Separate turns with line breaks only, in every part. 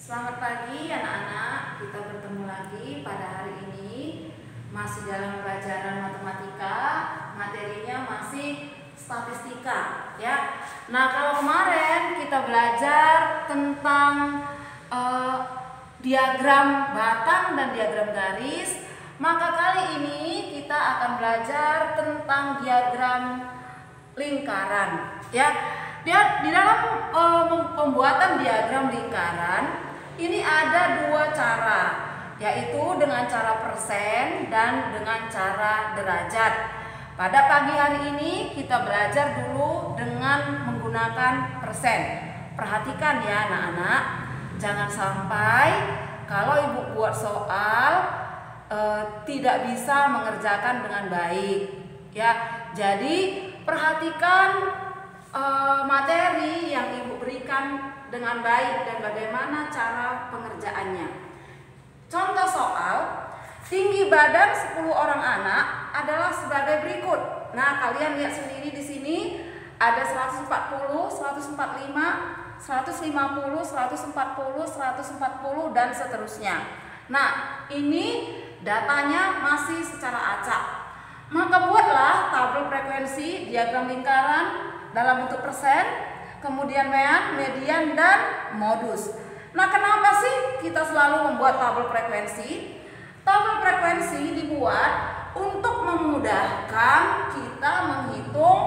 Selamat pagi anak-anak, kita bertemu lagi pada hari ini. Masih dalam pelajaran matematika, materinya masih statistika ya. Nah, kalau kemarin kita belajar tentang diagram batang dan diagram garis, maka kali ini kita akan belajar tentang diagram lingkaran ya. Di dalam pembuatan diagram lingkaran ini ada dua cara, yaitu dengan cara persen dan dengan cara derajat. Pada pagi hari ini kita belajar dulu dengan menggunakan persen. Perhatikan ya anak-anak, jangan sampai kalau ibu buat soal tidak bisa mengerjakan dengan baik ya. Jadi perhatikan materi yang ibu berikan dengan baik dan bagaimana cara pengerjaannya. Contoh soal, tinggi badan 10 orang anak adalah sebagai berikut. Nah, kalian lihat sendiri di sini ada 140, 145, 150, 140, 140 dan seterusnya. Nah, ini datanya masih secara acak. Maka buatlah tabel frekuensi diagram lingkaran dalam bentuk persen, kemudian mean, median, dan modus. Nah, kenapa sih kita selalu membuat tabel frekuensi? Tabel frekuensi dibuat untuk memudahkan kita menghitung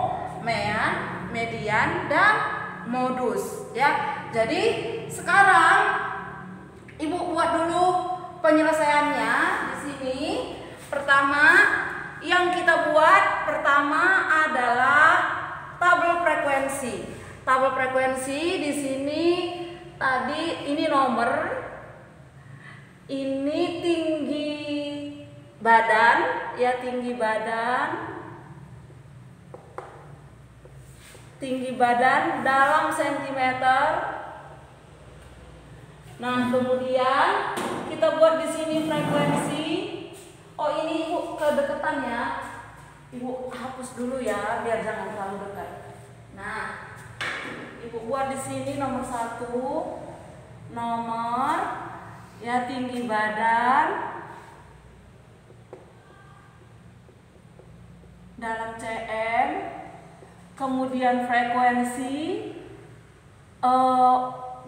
mean, median, dan modus ya. Jadi sekarang ibu buat dulu penyelesaiannya di sini. Pertama yang kita buat pertama adalah tabel frekuensi. Tabel frekuensi di sini tadi ini nomor, ini tinggi badan ya, tinggi badan dalam sentimeter. Nah, kemudian kita buat di sini frekuensi. Oh, ini ibu kedekatan ya. Ibu hapus dulu ya, biar jangan terlalu dekat. Nah, ibu buat di sini nomor 1, nomor ya tinggi badan dalam cm, kemudian frekuensi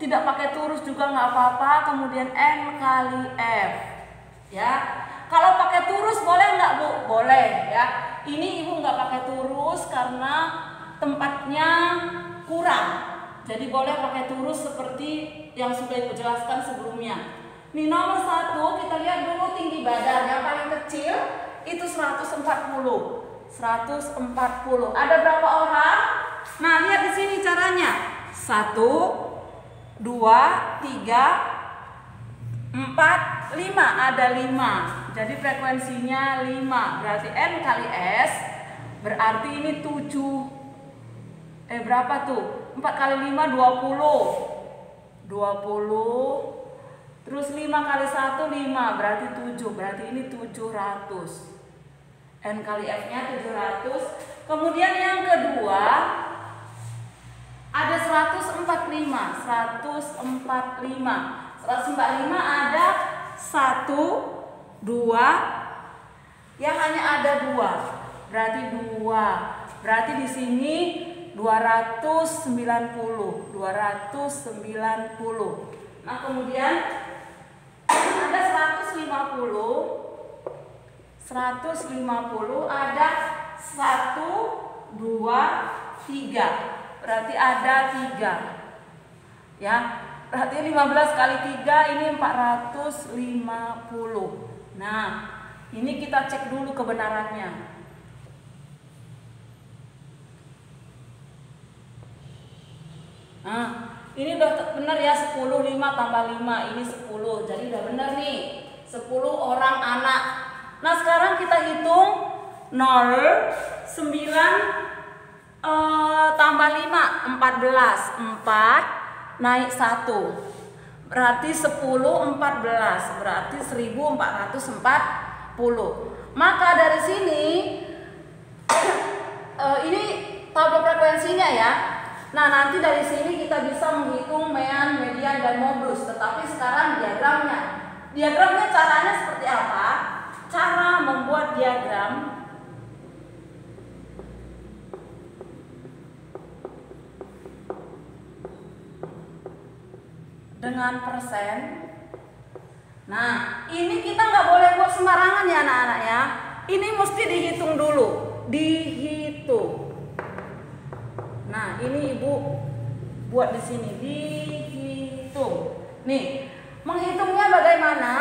tidak pakai turus juga nggak apa-apa, kemudian n kali f ya. Kalau pakai turus boleh nggak Bu? Boleh ya. Ini ibu nggak pakai turus karena tempatnya kurang. Jadi boleh pakai turus seperti yang sudah ibu jelaskan sebelumnya. Nih nomor 1 kita lihat dulu tinggi badan yang paling kecil itu 140. 140. Ada berapa orang? Nah, lihat di sini caranya. 1, 2, 3, 4, 5. Ada 5. Jadi frekuensinya 5. Berarti N kali S. Berarti ini 7. Berapa tuh? 4 kali 5 20. 20. Terus 5 kali 1 5. Berarti 7. Berarti ini 700. N kali F nya 700. Kemudian yang kedua ada 145. 145 ada 1, 2, yang hanya ada 2. Berarti 2. Berarti di sini 290. Nah, kemudian ada 150 ada 1, 2, 3. Berarti ada 3 ya. Berarti 15 kali 3 ini 450. Nah, ini kita cek dulu kebenarannya. Nah, ini udah benar ya, 10, 5 tambah 5 ini 10. Jadi udah benar nih, 10 orang anak. Nah, sekarang kita hitung 0, 9 tambah 5, 14. 4 naik 1. Berarti 10, 14. Berarti 1440. Maka dari sini ini tabel frekuensinya ya. Nah, nanti dari sini kita bisa menghitung mean, median, dan modus. Tetapi sekarang diagramnya caranya seperti apa? Cara membuat diagram dengan persen. Nah, ini kita nggak boleh buat sembarangan ya anak-anak ya. Ini mesti dihitung dulu, dihitung. Nah, ini ibu buat di sini, dihitung. Nih, menghitungnya bagaimana?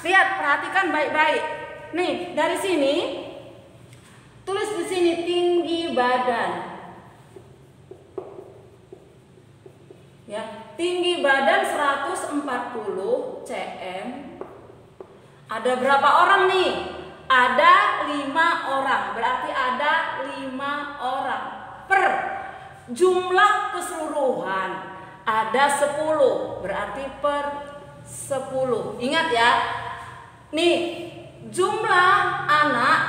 Lihat, perhatikan baik-baik. Nih, dari sini tulis di sini tinggi badan. Ya, tinggi badan 140 cm. Ada berapa orang nih? Ada 5 orang. Berarti ada 5 orang. Per jumlah keseluruhan ada 10. Berarti per 10. Ingat ya. Nih, jumlah anak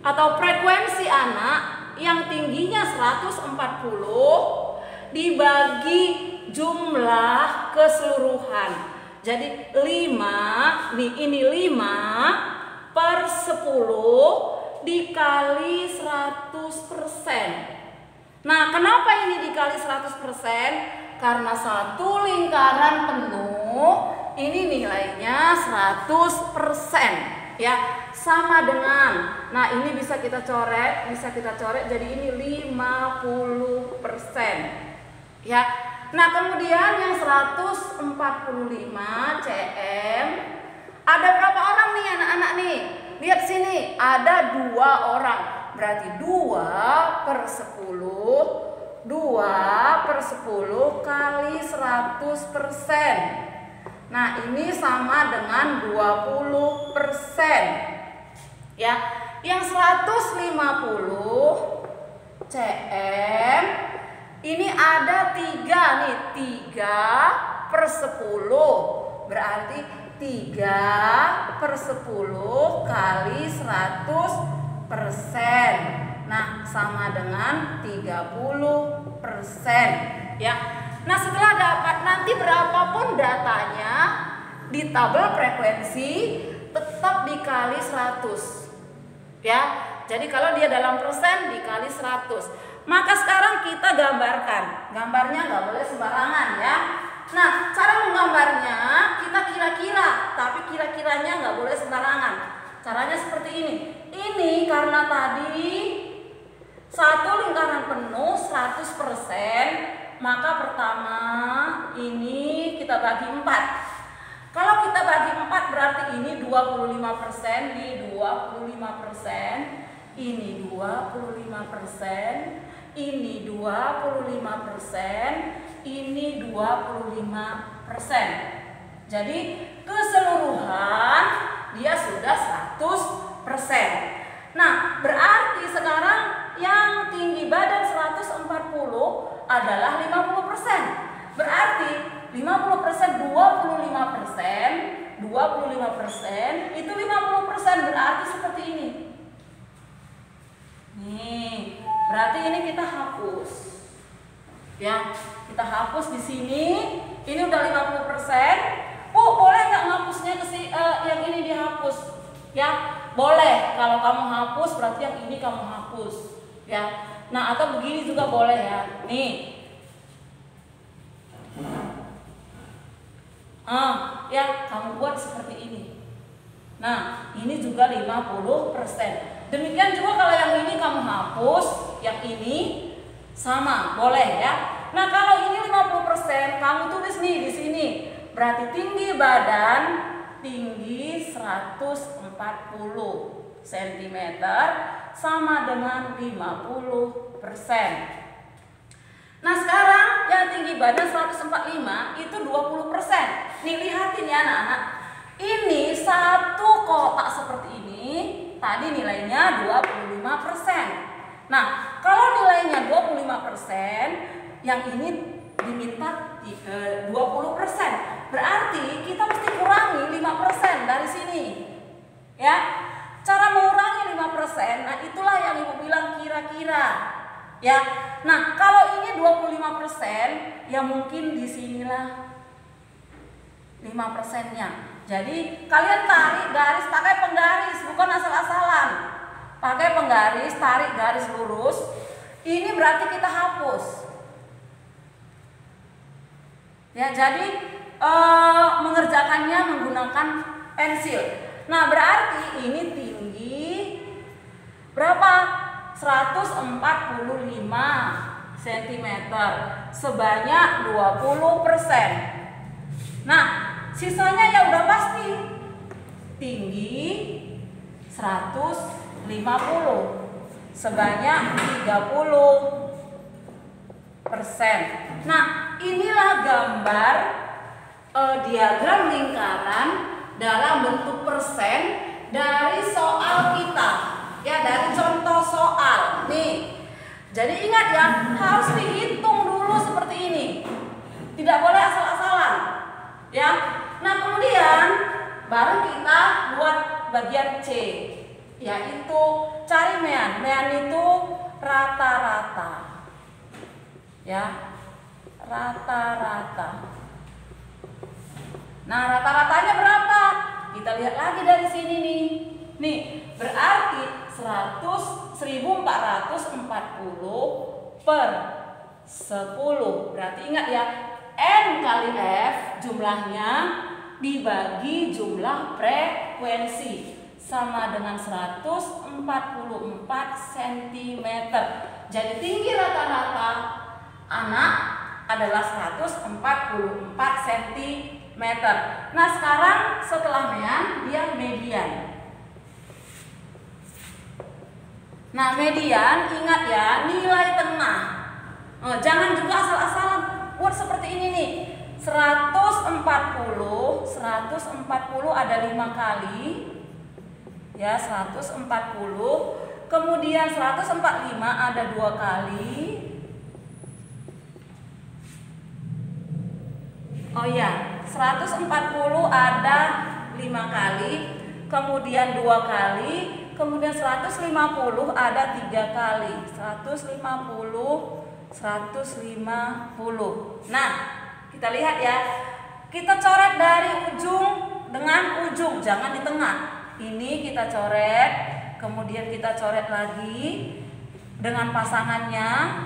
atau frekuensi anak yang tingginya 140 dibagi jumlah keseluruhan. Jadi 5, nih ini 5 per 10 dikali 100%. Nah, kenapa ini dikali 100%? Karena satu lingkaran penuh ini nilainya 100%. Ya, sama dengan, nah ini bisa kita coret jadi ini 50%. Ya, nah kemudian yang 145 cm, ada berapa orang nih anak-anak nih? Lihat sini, ada 2 orang. Berarti 2 per 10 kali 100%. Nah, ini sama dengan 20%. Ya, yang 150 cm ini ada 3 nih, 3 per 10. Berarti 3 per 10 kali 100%. Nah, sama dengan 30%. Ya. Nah, setelah dapat nanti berapapun datanya di tabel frekuensi tetap dikali 100. Ya. Jadi kalau dia dalam persen dikali 100. Maka sekarang kita gambarkan. Gambarnya nggak boleh sembarangan ya. Nah, cara menggambarnya kita kira-kira, tapi kira-kiranya nggak boleh sembarangan. Caranya seperti ini. Ini karena tadi satu lingkaran penuh 100%, maka pertama ini kita bagi 4. Kalau kita bagi 4 berarti ini 25%, di 25%, ini 25%, ini 25%, ini 25%. Jadi keseluruhan dia sudah 100%. Nah, berarti sekarang yang tinggi badan 140 adalah 50%. Berarti 50% 25% itu 50%, berarti seperti ini. Nih, berarti ini kita hapus. Ya, kita hapus di sini. Ini udah 50%. Boleh nggak ngapusnya yang ini dihapus? Ya, boleh. Kalau kamu hapus berarti yang ini kamu hapus. Ya. Nah, atau begini juga boleh ya. Nih. Ya, kamu buat seperti ini. Nah, ini juga 50%. Demikian juga kalau yang ini kamu hapus, yang ini sama, boleh ya. Nah, kalau ini 50%, kamu tulis nih di sini. Berarti tinggi badan, tinggi 140 cm sama dengan 50%. Nah, sekarang yang tinggi badan 145 itu 20%. Nih, lihatin ya anak-anak. Ini satu kotak seperti ini, tadi nilainya 25%. Nah, kalau nilainya 25%, yang ini diminta 20%. Berarti kita mesti kurangi 5% dari sini. Ya. Cara mengurangi 5%, nah itulah yang Ibu bilang kira-kira. Ya. Nah, kalau ini 25%, ya mungkin di sinilah 5%-nya. Jadi kalian tarik garis pakai penggaris, bukan asal-asalan. Pakai penggaris, tarik garis lurus. Ini berarti kita hapus. Ya, jadi mengerjakannya menggunakan pensil. Nah, berarti ini tinggi berapa? 145 cm sebanyak 20%. Nah, sisanya ya udah pasti tinggi 150 sebanyak 30%. Nah, inilah gambar diagram lingkaran dalam bentuk persen dari soal kita, ya, dari contoh soal. Nih, jadi ingat ya, harus dihitung dulu seperti ini, tidak boleh asal-asalan, ya. Nah, kemudian baru kita buat bagian C, yaitu cari mean. Mean itu rata-rata, ya, rata-rata. Nah, rata-ratanya berapa? Kita lihat lagi dari sini nih. Nih, berarti 1440 per 10. Berarti ingat ya, N kali F jumlahnya dibagi jumlah frekuensi sama dengan 144 cm. Jadi tinggi rata-rata anak adalah 144 cm. Nah, sekarang setelah mean dia median. Nah, median ingat ya, nilai tengah. Jangan juga asal-asalan buat seperti ini nih. 140 ada 5 kali. Ya, 140. Kemudian 145 ada 2 kali. Oh ya, 140 ada 5 kali, kemudian 2 kali, kemudian 150 ada 3 kali. 150. Nah, kita lihat ya. Kita coret dari ujung dengan ujung, jangan di tengah. Ini kita coret, kemudian kita coret lagi dengan pasangannya.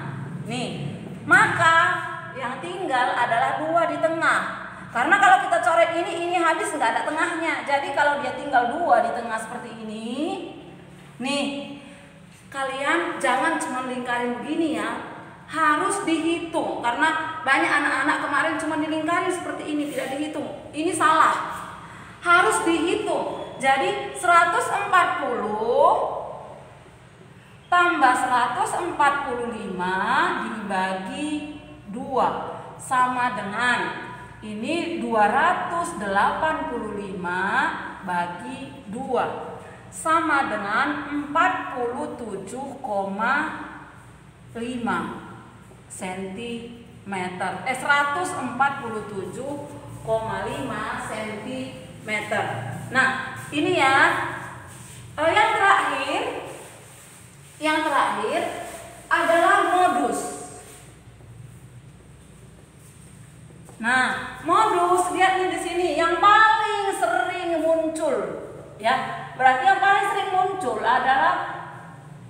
Nih, maka yang tinggal adalah 2 di tengah. Karena kalau kita coret ini habis nggak ada tengahnya. Jadi kalau dia tinggal 2 di tengah seperti ini, nih, kalian jangan cuma lingkarin begini ya, harus dihitung. Karena banyak anak-anak kemarin cuma dilingkarin seperti ini, tidak dihitung. Ini salah, harus dihitung. Jadi 140 tambah 145 dibagi 2 sama dengan ini 285 bagi 2 sama dengan 47,5 cm. 147,5 cm. Nah, ini ya. Yang terakhir adalah modus. Nah, modus lihat nih di sini yang paling sering muncul, ya. Berarti yang paling sering muncul adalah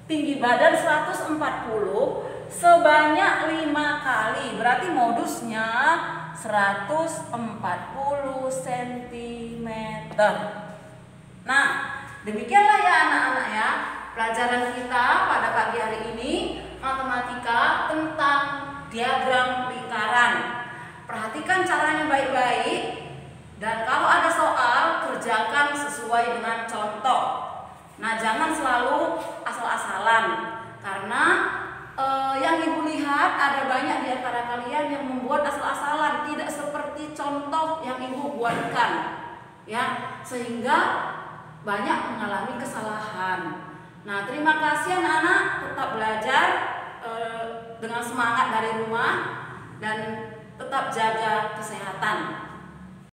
tinggi badan 140 sebanyak 5 kali. Berarti modusnya 140 cm. Nah, demikianlah ya anak-anak ya, pelajaran kita pada pagi hari ini matematika tentang diagram lingkaran. Perhatikan caranya baik-baik, dan kalau ada soal kerjakan sesuai dengan contoh. Nah, jangan selalu asal-asalan, karena yang ibu lihat ada banyak di antara kalian yang membuat asal-asalan, tidak seperti contoh yang ibu buatkan, ya, sehingga banyak mengalami kesalahan. Nah, terima kasih anak-anak, tetap belajar dengan semangat dari rumah dan tetap jaga kesehatan.